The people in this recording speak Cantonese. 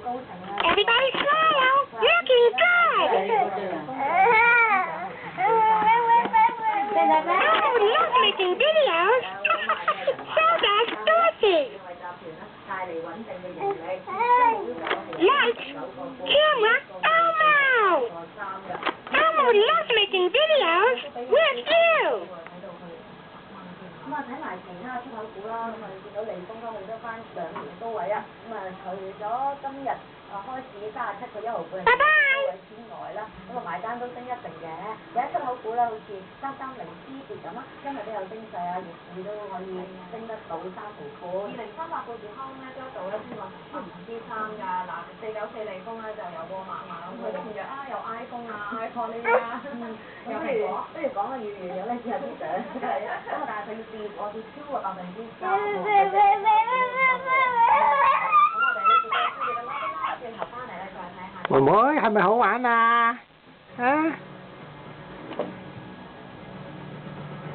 Everybody smile. Looking good. Oh, love making videos. So does Dorothy. Lights, camera, Elmo. Elmo loves making videos with you. 咁啊，睇埋其他出口股啦，咁啊，你見到利豐都去得翻2年高位啊，咁啊，除咗今日開始37.1毫半高位之外啦，咁啊埋單都升一成嘅。有啲出口股咧，好似330思捷咁啊，今日都有升勢啊，逆市都可以升得到3毫半。2038富士康咧都做咗先話唔知3㗎，嗱494利豐咧就有波猛咁，佢都唔弱啊，有 iPhone 啊 iPod 呢啲啊，有蘋果，不如講個月有咧之後啲相，咁啊，但係佢要跌，我跌超過9%。妹妹係咪好玩啊？啊？